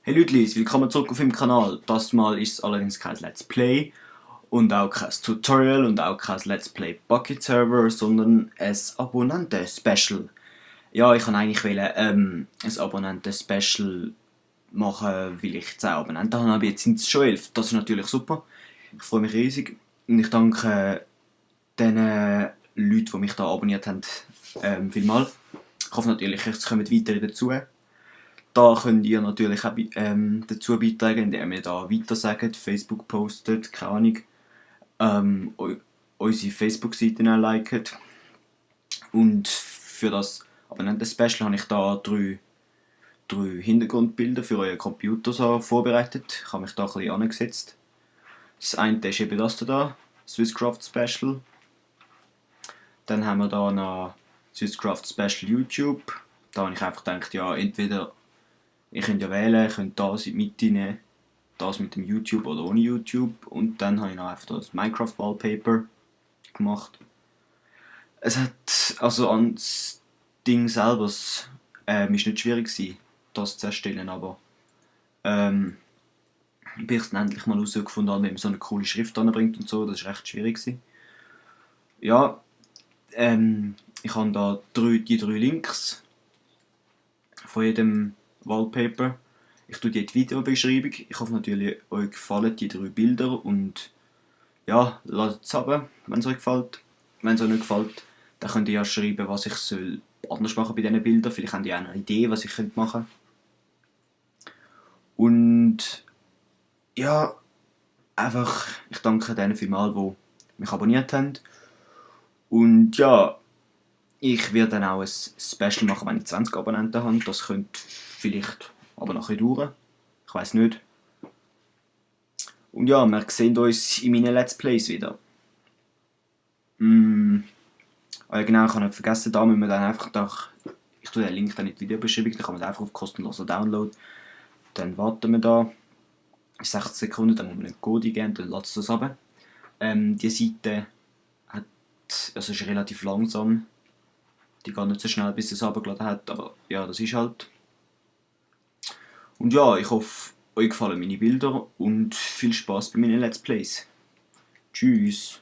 Hey Leute, willkommen zurück auf dem Kanal. Das Mal ist es allerdings kein Let's Play und auch kein Tutorial und auch kein Let's Play Bucket Server, sondern ein Abonnenten-Special. Ja, ich wollte eigentlich ein Abonnenten-Special machen, weil ich 10 Abonnenten habe, aber jetzt sind es schon 11. Das ist natürlich super. Ich freue mich riesig und ich danke den Leuten, die mich da abonniert haben, vielmals. Ich hoffe natürlich, es kommen weitere dazu. Da könnt ihr natürlich auch dazu beitragen, indem ihr da weiter sagt, Facebook postet, keine Ahnung, unsere Facebook-Seite liket. Und für das Abonnenten-Special habe ich da drei Hintergrundbilder für euren Computer so vorbereitet. Ich habe mich da ein bisschen angesetzt. Das eine ist eben das da, Swisscraft Special. Dann haben wir da noch Swisscraft Special YouTube. Da habe ich einfach gedacht, ja, entweder ihr könnt ja wählen, ihr könnt das in die Mitte nehmen, das mit dem YouTube oder ohne YouTube. Und dann habe ich noch einfach das Minecraft Wallpaper gemacht. Es hat, also an das Ding selber, ist nicht schwierig gewesen, das zu erstellen, aber bis ich dann endlich mal herausgefunden habe, wie man so eine coole Schrift anbringt und so, das war recht schwierig gewesen. Ja, ich habe da die drei Links von jedem Wallpaper. Ich tue die in die Videobeschreibung. Ich hoffe natürlich, euch gefallen die drei Bilder und ja, lasst es haben, wenn es euch gefällt. Wenn es euch nicht gefällt, dann könnt ihr ja schreiben, was ich soll anders machen bei diesen Bildern. Vielleicht habt ihr auch eine Idee, was ich machen könnte. Und ja, einfach, ich danke denen vielmals, die mich abonniert haben. Und ja, ich werde dann auch ein Special machen, wenn ich 20 Abonnenten habe. Das könnte vielleicht aber noch ein bisschen dauern. Ich weiß nicht. Und ja, wir sehen uns in meinen Let's Plays wieder. Ja, genau, ich habe nicht vergessen, da müssen wir dann einfach ich tue den Link dann in die Videobeschreibung, dann kann man den einfach auf kostenloser Download. Dann warten wir da 60 Sekunden, dann muss man einen Code eingeben, dann lädt es das ab. Die Seite ist relativ langsam. Die geht nicht so schnell, bis es runtergeladen hat, aber ja, das ist halt. Und ja, ich hoffe, euch gefallen meine Bilder und viel Spaß bei meinen Let's Plays. Tschüss.